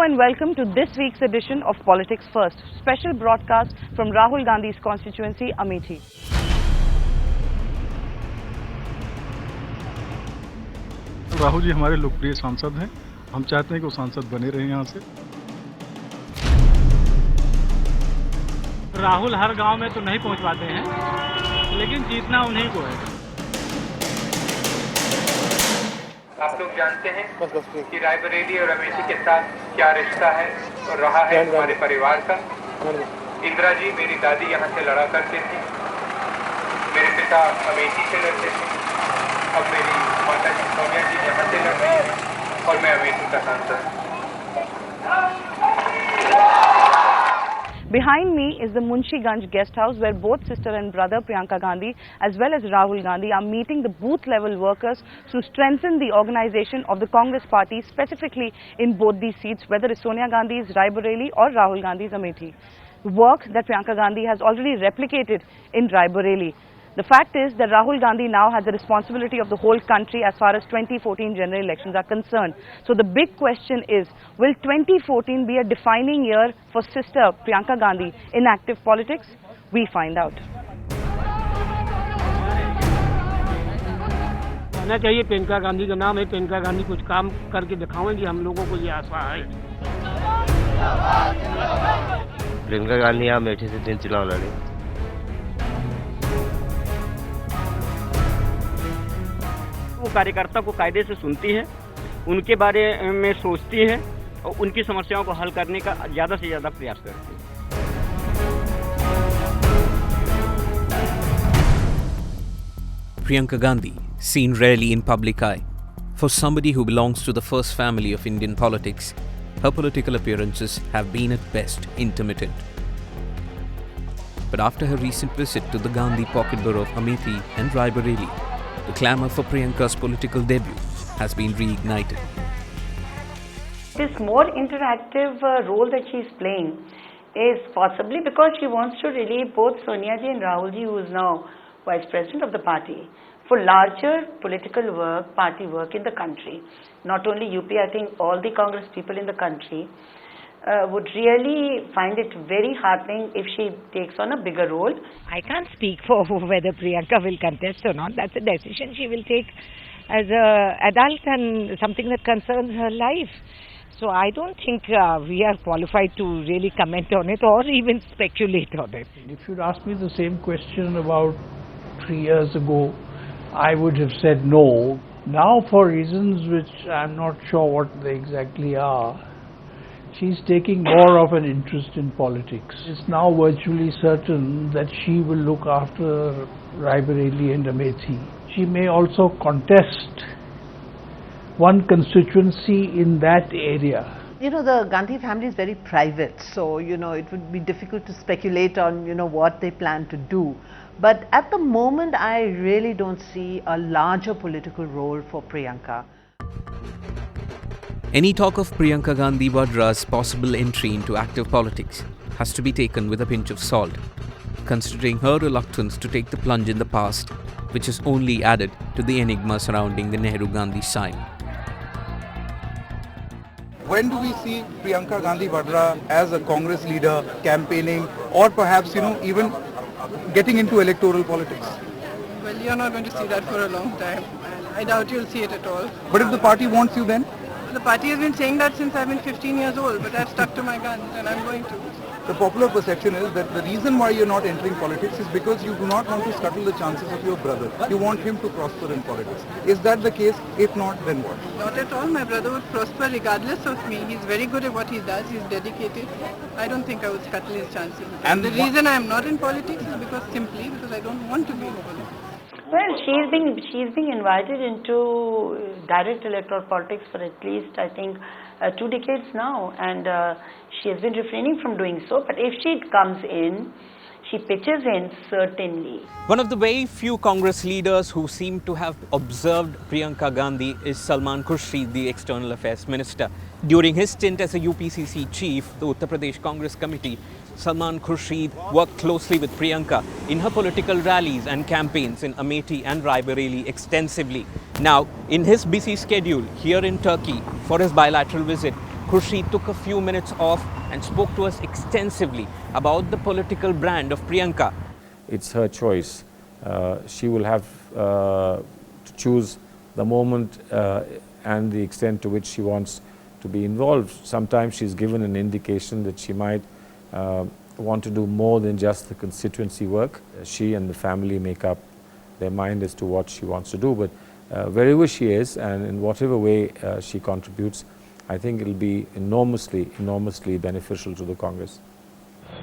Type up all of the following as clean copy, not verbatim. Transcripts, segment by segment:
and welcome to this week's edition of Politics First, special broadcast from Rahul Gandhi's constituency, Amethi. Rahul ji हमारे लोकप्रिय सांसद हैं। हम चाहते हैं कि वो सांसद बने रहें यहाँ से। राहुल हर गांव में तो नहीं पहुंच पाते हैं, लेकिन जीतना उन्हीं को है। आप लोग जानते हैं कि रायबरेली और अमेठी के साथ क्या रिश्ता है और रहा है हमारे परिवार का। इंदिरा जी मेरी दादी यहाँ से लड़ा करते थे, मेरे पिता अमेठी से लड़ते थे, अब मेरी माता जी सोनिया जी यहाँ से लड़ रही हैं और मैं अमेठी का सांसद। Behind me is the Munshiganj guest house where both sister and brother Priyanka Gandhi as well as Rahul Gandhi are meeting the booth level workers to strengthen the organization of the Congress party, specifically in both these seats, whether it's Sonia Gandhi's Raebareli or Rahul Gandhi's Amethi. Work that Priyanka Gandhi has already replicated in Raebareli. The fact is that Rahul Gandhi now has the responsibility of the whole country as far as 2014 general elections are concerned. So the big question is, will 2014 be a defining year for sister Priyanka Gandhi in active politics? We find out. आना चाहिए प्रियंका गांधी का नाम है। प्रियंका गांधी कुछ काम करके दिखाएंगी, हम लोगों को ये आशा है। प्रियंका गांधी यहाँ अमेठी से 3 चुनाव लड़े। वो कार्यकर्ता को कायदे से सुनती है, उनके बारे में सोचती है और उनकी समस्याओं को हल करने का ज़्यादा से ज़्यादा प्रयास करती है। Priyanka Gandhi, seen rarely in public eye. For somebody who belongs to the first family of Indian politics, her political appearances have been at best intermittent. But after her recent visit to the Gandhi pocket borough of Amethi and Raebareli, the clamour for Priyanka's political debut has been reignited. This more interactive role that she is playing is possibly because she wants to relieve both Sonia ji and Rahul ji, who is now Vice President of the party, for larger political work, party work in the country. Not only UP, I think all the Congress people in the country would really find it very heartening if she takes on a bigger role. I can't speak for whether Priyanka will contest or not. That's a decision she will take as an adult and something that concerns her life. So I don't think we are qualified to really comment on it or even speculate on it. If you'd asked me the same question about 3 years ago, I would have said no. Now, for reasons which I'm not sure what they exactly are, she's taking more of an interest in politics. It's now virtually certain that she will look after Raebareli and Amethi. She may also contest one constituency in that area. You know, the Gandhi family is very private, so, you know, it would be difficult to speculate on, you know, what they plan to do. But at the moment, I really don't see a larger political role for Priyanka. Any talk of Priyanka Gandhi Vadra's possible entry into active politics has to be taken with a pinch of salt, considering her reluctance to take the plunge in the past, which has only added to the enigma surrounding the Nehru-Gandhi sign. When do we see Priyanka Gandhi Vadra as a Congress leader campaigning or perhaps, even getting into electoral politics? Well, you're not going to see that for a long time. I doubt you'll see it at all. But if the party wants you then? The party has been saying that since I've been 15 years old, but I've stuck to my guns and I'm going to. The popular perception is that the reason why you're not entering politics is because you do not want to scuttle the chances of your brother. You want him to prosper in politics. Is that the case? If not, then what? Not at all. My brother would prosper regardless of me. He's very good at what he does. He's dedicated. I don't think I would scuttle his chances. And the reason I'm not in politics is because I don't want to be in politics. Well, she's being invited into direct electoral politics for at least, I think, 2 decades now, and she has been refraining from doing so. But if she comes in, she pitches in certainly. One of the very few Congress leaders who seem to have observed Priyanka Gandhi is Salman Khurshid, the External Affairs Minister. During his stint as a UPCC chief, the Uttar Pradesh Congress Committee, Salman Khurshid worked closely with Priyanka in her political rallies and campaigns in Amethi and Raebareli extensively. Now, in his busy schedule here in Turkey for his bilateral visit, Khurshid took a few minutes off and spoke to us extensively about the political brand of Priyanka. It's her choice. She will have to choose the moment and the extent to which she wants to be involved. Sometimes she's given an indication that she might want to do more than just the constituency work. She and the family make up their mind as to what she wants to do. But wherever she is and in whatever way she contributes, I think it will be enormously beneficial to the Congress.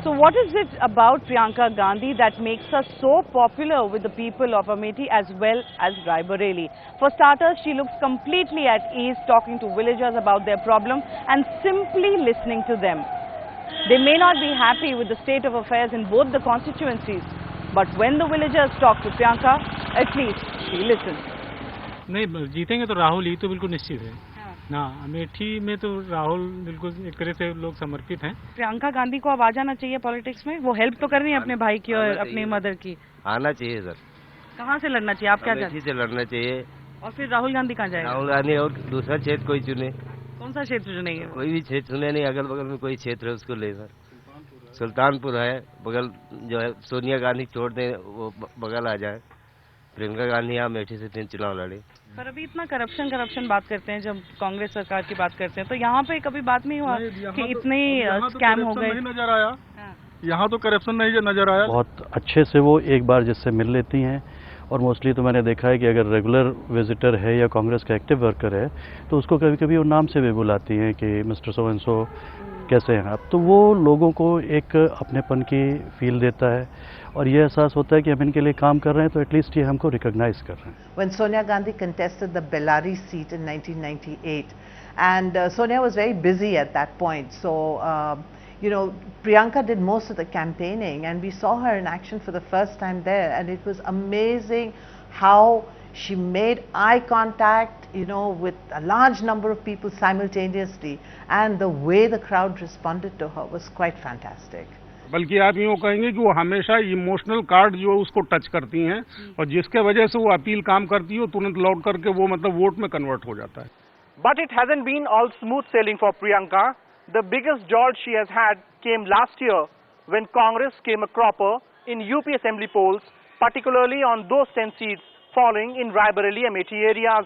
So what is it about Priyanka Gandhi that makes her so popular with the people of Amethi as well as Raebareli? For starters, she looks completely at ease talking to villagers about their problem and simply listening to them. They may not be happy with the state of affairs in both the constituencies, but when the villagers talk to Priyanka, at least she listens. नहीं जीतेंगे तो राहुल ही तो बिल्कुल निश्चित है ना। अमेठी में तो राहुल बिल्कुल एक तरह से लोग समर्पित हैं। प्रियंका गांधी को अब आ जाना चाहिए पॉलिटिक्स में। वो हेल्प तो कर रही है अपने भाई की और अपनी मदर की। आना चाहिए सर। कहाँ से लड़ना चाहिए, आप क्या चाहते हैं? अमेठी से लड़ना चाहिए। और फिर राहुल गांधी कहाँ जाएगा? राहुल गांधी और दूसरा क्षेत्र कोई चुने। कौन सा क्षेत्र चुनेंगे? कोई भी क्षेत्र चुने नहीं, अगल बगल में कोई क्षेत्र है उसको ले सर। सुल्तानपुर है बगल, जो है सोनिया गांधी छोड़ दे वो बगल आ जाए। प्रियंका गांधी यहाँ अमेठी से 3 चुनाव लड़े। पर अभी इतना करप्शन बात करते हैं, जब कांग्रेस सरकार की बात करते हैं, तो यहाँ पे कभी बात नहीं हुआ कि इतने स्कैम हो गए? नजर आया, यहाँ तो करप्शन नहीं नजर आया। बहुत अच्छे से वो एक बार जिससे मिल लेती हैं, और मोस्टली तो मैंने देखा है कि अगर रेगुलर विजिटर है या कांग्रेस का एक्टिव वर्कर है तो उसको कभी कभी वो नाम से भी बुलाती हैं कि मिस्टर सो एंड सो कैसे हैं आप। तो वो लोगों को एक अपनेपन की फील देता है और ये एहसास होता है कि हम इनके लिए काम कर रहे हैं, तो एटलीस्ट ये हमको रिकॉग्नाइज कर रहे हैं। When Sonia Gandhi contested the Bellary seat in 1998, and Sonia was very busy at that point, so you know, Priyanka did most of the campaigning, and we saw her in action for the first time there, and it was amazing how she made eye contact, you know, with a large number of people simultaneously, and the way the crowd responded to her was quite fantastic. बल्कि आप यूँ कहेंगे कि वो हमेशा emotional card जो उसको touch करती हैं, और जिसके वजह से वो अपील काम करती है, तुरंत लौट करके वो मतलब वोट में कन्वर्ट हो जाता है। But it hasn't been all smooth sailing for Priyanka. The biggest jolt she has had came last year when Congress came a cropper in UP assembly polls, particularly on those 10 seats falling in Raebareli Amethi areas,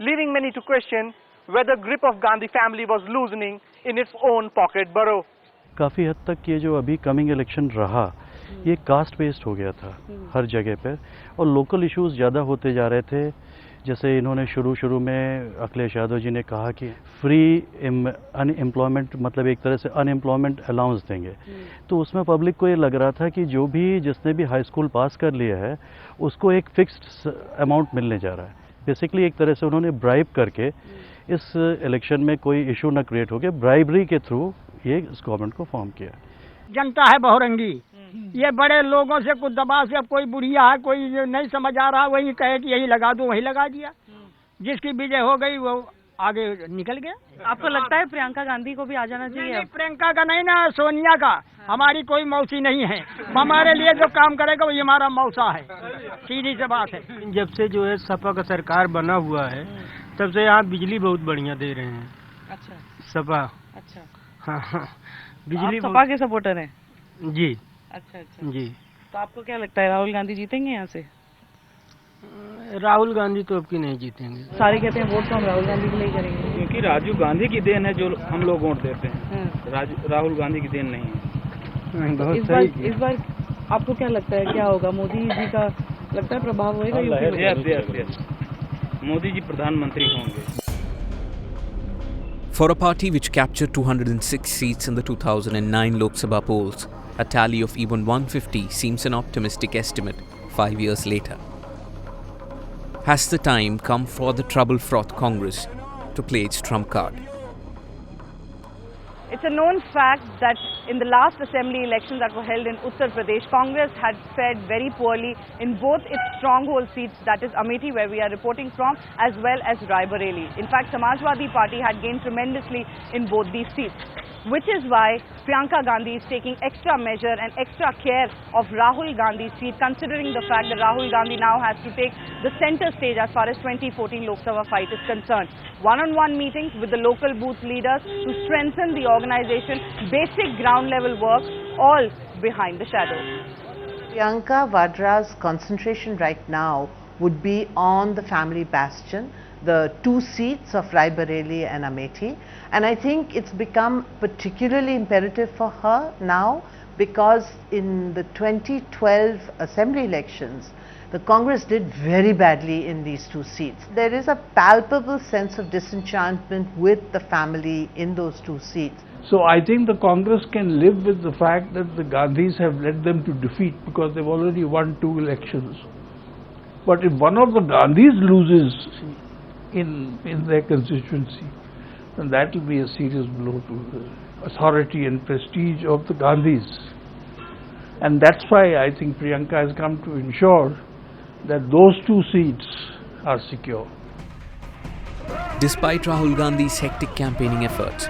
leaving many to question whether grip of Gandhi family was loosening in its own pocket borough. काफ़ी हद तक ये जो अभी coming election रहा, ये caste based हो गया था हर जगह पर, और लोकल इश्यूज ज़्यादा होते जा रहे थे। जैसे इन्होंने शुरू में अखिलेश यादव जी ने कहा कि फ्री अनएम्प्लॉयमेंट, मतलब एक तरह से अनएम्प्लॉयमेंट अलाउंस देंगे, तो उसमें पब्लिक को ये लग रहा था कि जो भी जिसने भी हाई स्कूल पास कर लिया है उसको एक फिक्स्ड अमाउंट मिलने जा रहा है। बेसिकली एक तरह से उन्होंने ब्राइब करके इस इलेक्शन में कोई इशू ना क्रिएट हो गया, ब्राइबरी के थ्रू ये इस गवर्नमेंट को फॉर्म किया। जनता है बहुरंगी, ये बड़े लोगों से कुछ दबाव से, अब कोई बुढ़िया है, कोई नहीं समझ आ रहा, वही कहे कि यही लगा दो, वही लगा दिया। जिसकी विजय हो गई वो आगे निकल गया। आपको लगता है प्रियंका गांधी को भी आ जाना चाहिए? नहीं, प्रियंका का नहीं ना, सोनिया का। हमारी कोई मौसी नहीं है, हमारे लिए जो काम करेगा वही हमारा मौसा है, सीधी सी बात है। जब से जो है सपा का सरकार बना हुआ है, तब से यहाँ बिजली बहुत बढ़िया दे रहे हैं। अच्छा, सपा। अच्छा, हाँ, बिजली सपा के सपोर्टर हैं? जी। अच्छा जी। तो आपको क्या लगता है राहुल गांधी जीतेंगे यहाँ से? राहुल गांधी तो अब की नहीं जीतेंगे। सारे कहते हैं वोट तो हम राहुल गांधी के लिए करेंगे, क्योंकि राजीव गांधी की देन है जो हम लोग वोट देते हैं। राहुल गांधी की देन नहीं है। बहुत इस बार आपको क्या लगता है क्या होगा? मोदी जी का लगता है प्रभाव होगा यूपी में? मोदी जी प्रधानमंत्री होंगे। For a party which captured 206 seats in the 2009 Lok Sabha polls, a tally of even 150 seems an optimistic estimate 5 years later. Has the time come for the trouble-fraught Congress to play its trump card? It's a known fact that in the last assembly elections that were held in Uttar Pradesh, Congress had fared very poorly in both its stronghold seats, that is Amethi, where we are reporting from, as well as Raebareli. In fact, Samajwadi Party had gained tremendously in both these seats, which is why Priyanka Gandhi is taking extra measure and extra care of Rahul Gandhi's seat, considering the fact that Rahul Gandhi now has to take the center stage as far as 2014 Lok Sabha fight is concerned. One-on-one meetings with the local booth leaders to strengthen the organization, basic ground level work, all behind the shadows. Priyanka Vadra's concentration right now would be on the family bastion, the two seats of Raebareli and Amethi, and I think it's become particularly imperative for her now because in the 2012 assembly elections, the Congress did very badly in these two seats. There is a palpable sense of disenchantment with the family in those two seats. So I think the Congress can live with the fact that the Gandhis have led them to defeat because they've already won 2 elections. But if one of the Gandhis loses in their constituency, then that will be a serious blow to the authority and prestige of the Gandhis. And that's why I think Priyanka has come to ensure that those 2 seats are secure. Despite Rahul Gandhi's hectic campaigning efforts,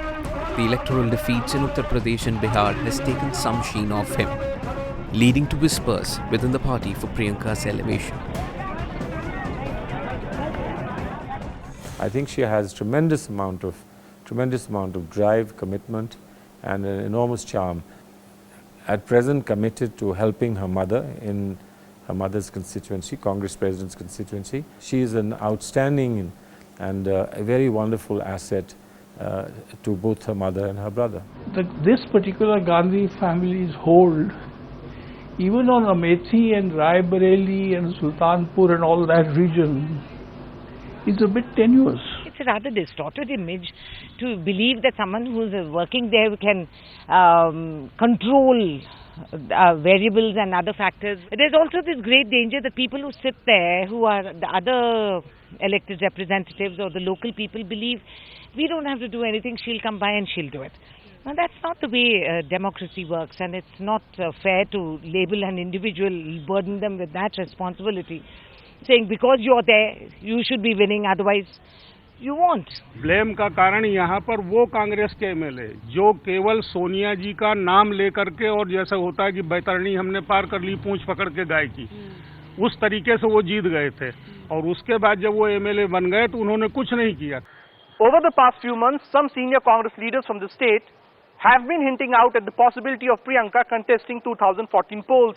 the electoral defeats in Uttar Pradesh and Bihar has taken some sheen off him, leading to whispers within the party for Priyanka's elevation. I think she has tremendous amount of drive, commitment, and an enormous charm. At present, committed to helping her mother in her mother's constituency, Congress President's constituency. She is an outstanding and a very wonderful asset to both her mother and her brother. This particular Gandhi family's hold, even on Amethi and Raebareli and Sultanpur and all that region, is a bit tenuous. It's a rather distorted image to believe that someone who's working there can control variables and other factors. There's also this great danger that people who sit there, who are the other elected representatives or the local people, believe we don't have to do anything, she'll come by and she'll do it. Now that's not the way democracy works, and it's not fair to label an individual, burden them with that responsibility, saying because you're there, you should be winning, otherwise you won't. Blame का कारण यहाँ पर वो कांग्रेस के MLA जो केवल सोनिया जी का नाम लेकर के, और जैसा होता है कि बैतरणी हमने पार कर ली पूंछ पकड़ के गाय की, उस तरीके से वो जीत गए थे, और उसके बाद जब वो एमएलए बन गए तो उन्होंने कुछ नहीं किया. Over the past few months, some senior Congress leaders from the state have been hinting out at the possibility of Priyanka contesting 2014 polls.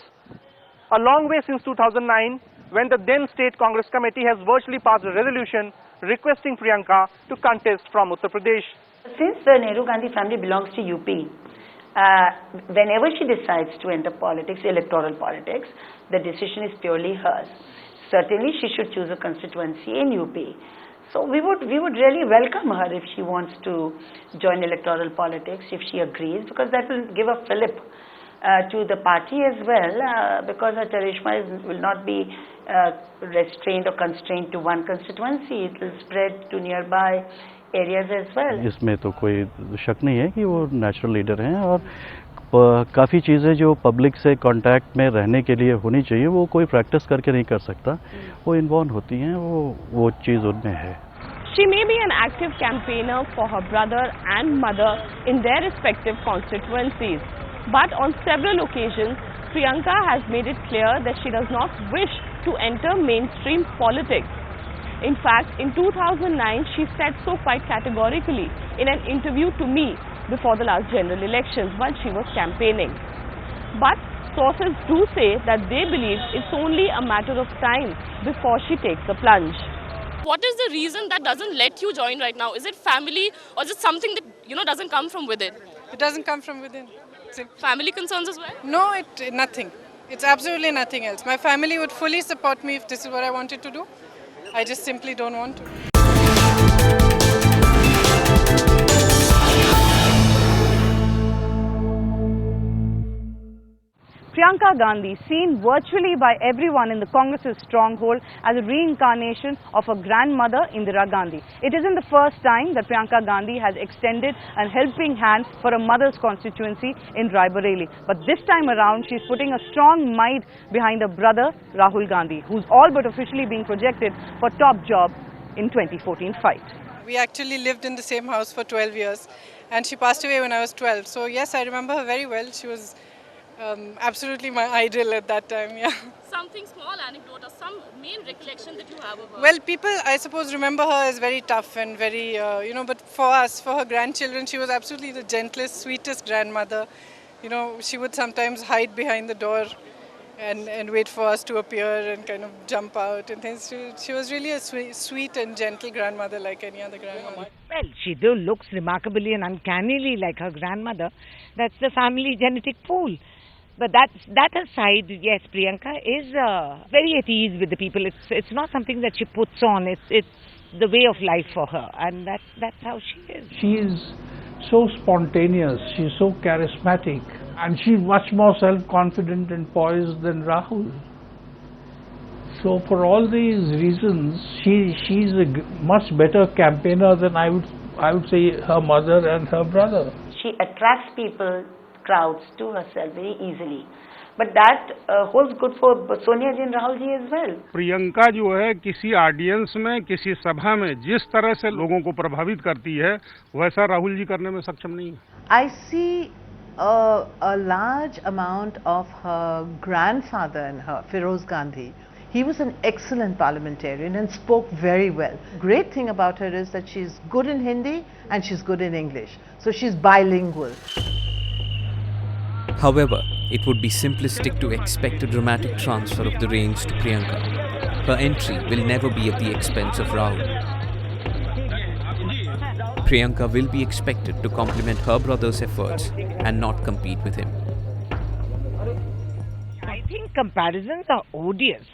A long way since 2009, when the then State Congress Committee has virtually passed a resolution requesting Priyanka to contest from Uttar Pradesh. Since the Nehru Gandhi family belongs to UP, whenever she decides to enter politics, electoral politics, the decision is purely hers. Certainly she should choose a constituency in UP. So we would really welcome her if she wants to join electoral politics, if she agrees, because that will give a fillip to the party as well, because her charisma will not be restrained or constrained to one constituency. It will spread to nearby areas as well. इसमें तो कोई शक नहीं है कि वो natural leader हैं, और काफ़ी चीज़ें जो पब्लिक से कांटेक्ट में रहने के लिए होनी चाहिए वो कोई प्रैक्टिस करके नहीं कर सकता, वो इन्वॉल्व होती हैं, वो चीज़ उनमें है. She may be an active campaigner for her brother and mother in their respective constituencies. But on several occasions, Priyanka has made it clear that she does not wish to enter mainstream politics. In fact, in 2009, she said so quite categorically in an interview to me before the last general elections while she was campaigning. But sources do say that they believe it's only a matter of time before she takes the plunge. What is the reason that doesn't let you join right now? Is it family, or is it something that doesn't come from within? It doesn't come from within. Family concerns as well? No, nothing. It's absolutely nothing else. My family would fully support me if this is what I wanted to do. I just simply don't want to. Priyanka Gandhi, seen virtually by everyone in the Congress's stronghold as a reincarnation of her grandmother Indira Gandhi. It isn't the first time that Priyanka Gandhi has extended a helping hand for a mother's constituency in Raebareli. But this time around, she's putting a strong might behind her brother Rahul Gandhi, who's all but officially being projected for top job in 2014 fight. We actually lived in the same house for 12 years and she passed away when I was 12. So yes, I remember her very well. She was absolutely my idol at that time, yeah. Something small anecdote or some main recollection that you have of her? Well, people, I suppose, remember her as very tough and very, but for us, for her grandchildren, she was absolutely the gentlest, sweetest grandmother. You know, she would sometimes hide behind the door and wait for us to appear and kind of jump out and things. She was really a sweet and gentle grandmother like any other grandmother. Well, she though looks remarkably and uncannily like her grandmother. That's the family genetic pool. But that aside, yes, Priyanka is very at ease with the people. It's not something that she puts on. It's the way of life for her, and that's how she is. She's so spontaneous. She's so charismatic, and she's much more self-confident and poised than Rahul. So for all these reasons, she's a much better campaigner than I would say her mother and her brother. She attracts people, crowds to herself very easily. But that holds good for Sonia ji and Rahul ji as well. Priyanka जो है किसी audience में, किसी सभा में जिस तरह से लोगों को प्रभावित करती है, वैसा राहुल जी करने में सक्षम नहीं है. I see a large amount of her grandfather in her, Feroz Gandhi. He was an excellent parliamentarian and spoke very well. Great thing about her is that she's good in Hindi and she's good in English. So she's bilingual. However, it would be simplistic to expect a dramatic transfer of the reins to Priyanka. Her entry will never be at the expense of Rahul. Priyanka will be expected to complement her brother's efforts and not compete with him. I think comparisons are odious.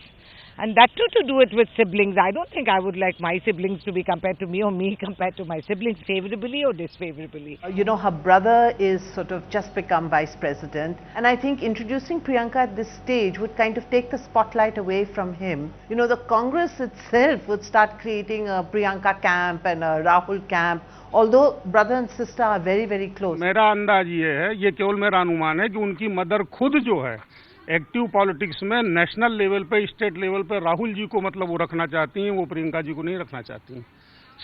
And that too to do it with siblings. I don't think I would like my siblings to be compared to me or me compared to my siblings favorably or disfavorably. You know, her brother is sort of just become vice president, and I think introducing Priyanka at this stage would kind of take the spotlight away from him. You know, the Congress itself would start creating a Priyanka camp and a Rahul camp, although brother and sister are very, very close. मेरा अंदाज ये है, ये केवल मेरा अनुमान है कि उनकी मदर खुद जो है एक्टिव पॉलिटिक्स में नेशनल लेवल पे, स्टेट लेवल पे राहुल जी को मतलब वो रखना चाहती हैं, वो प्रियंका जी को नहीं रखना चाहती हैं.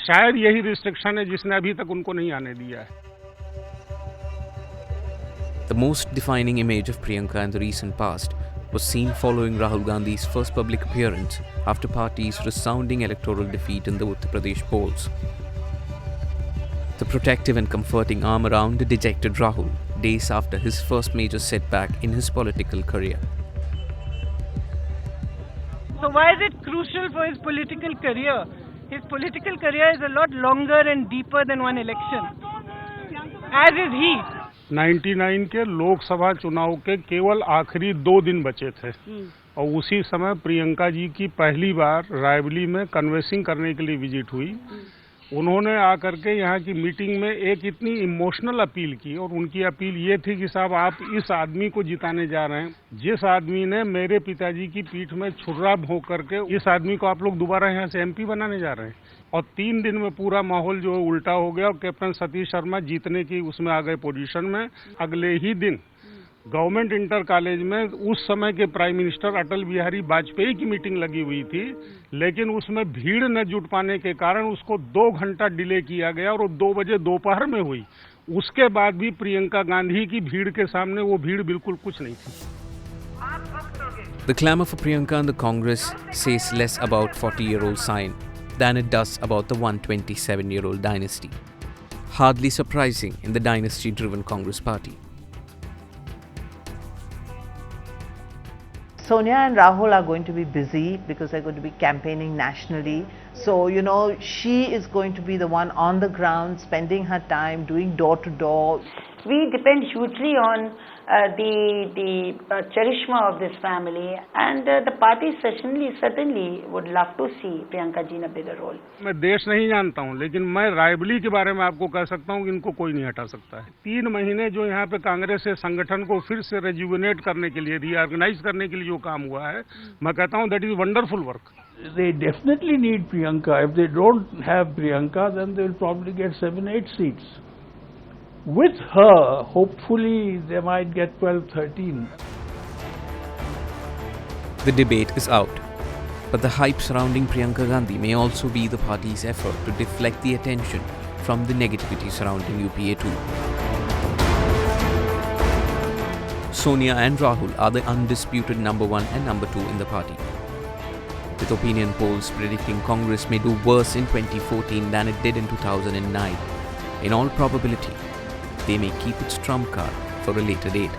शायद यही रिस्ट्रिक्शन है जिसने अभी तक उनको नहीं आने दिया है. The most defining image of Priyanka in the recent past was seen following Rahul Gandhi's first public appearance after party's resounding electoral defeat in the Uttar Pradesh polls. The protective and comforting arm around the dejected Rahul days after his first major setback in his political career. So why is it crucial for his political career? His political career is a lot longer and deeper than one election. As is he. 99 के लोकसभा चुनाव के केवल आखिरी 2 दिन बचे थे और उसी समय प्रियंका जी की पहली बार रायबरेली में कन्वेंसिंग करने के लिए विजिट हुई. उन्होंने आकर के यहाँ की मीटिंग में एक इतनी इमोशनल अपील की और उनकी अपील ये थी कि साहब आप इस आदमी को जिताने जा रहे हैं, जिस आदमी ने मेरे पिताजी की पीठ में छुर्रा भोंक करके, इस आदमी को आप लोग दोबारा यहाँ से एमपी बनाने जा रहे हैं. और 3 दिन में पूरा माहौल जो है उल्टा हो गया और कैप्टन सतीश शर्मा जीतने की उसमें आ गए पोजीशन में. अगले ही दिन गवर्नमेंट इंटर कॉलेज में उस समय के प्राइम मिनिस्टर अटल बिहारी वाजपेयी की मीटिंग लगी हुई थी, लेकिन उसमें भीड़ न जुट पाने के कारण उसको 2 घंटा डिले किया गया और 2 बजे दोपहर में हुई. उसके बाद भी प्रियंका गांधी की भीड़ के सामने वो भीड़ बिल्कुल कुछ नहीं थी. The clamor for Priyanka in the Congress says less about 40-year-old Sain than it does about the 127-year-old dynasty. Hardly surprising in the dynasty-driven Congress party. Sonia and Rahul are going to be busy because they're going to be campaigning nationally. So, you know, she is going to be the one on the ground, spending her time doing door to door. we depend hugely on the charisma of this family, and the party certainly would love to see Priyanka ji in a bigger role. मैं देश नहीं जानता हूं, लेकिन मैं रायबरेली के बारे में आपको कह सकता हूं कि इनको कोई नहीं हटा सकता है। 3 महीने जो यहाँ पे कांग्रेस से संगठन को फिर से रेजुविनेट करने के लिए, रीऑर्गेनाइज करने के लिए जो काम हुआ है, मैं कहता हूं that is wonderful work. They definitely need Priyanka. If they don't have Priyanka, then they will probably get 7-8 seats. With her, hopefully they might get 12-13. The debate is out, but the hype surrounding Priyanka Gandhi may also be the party's effort to deflect the attention from the negativity surrounding UPA 2. Sonia and Rahul are the undisputed number 1 and number 2 in the party, with opinion polls predicting Congress may do worse in 2014 than it did in 2009. In all probability, they may keep its trump card for a later date.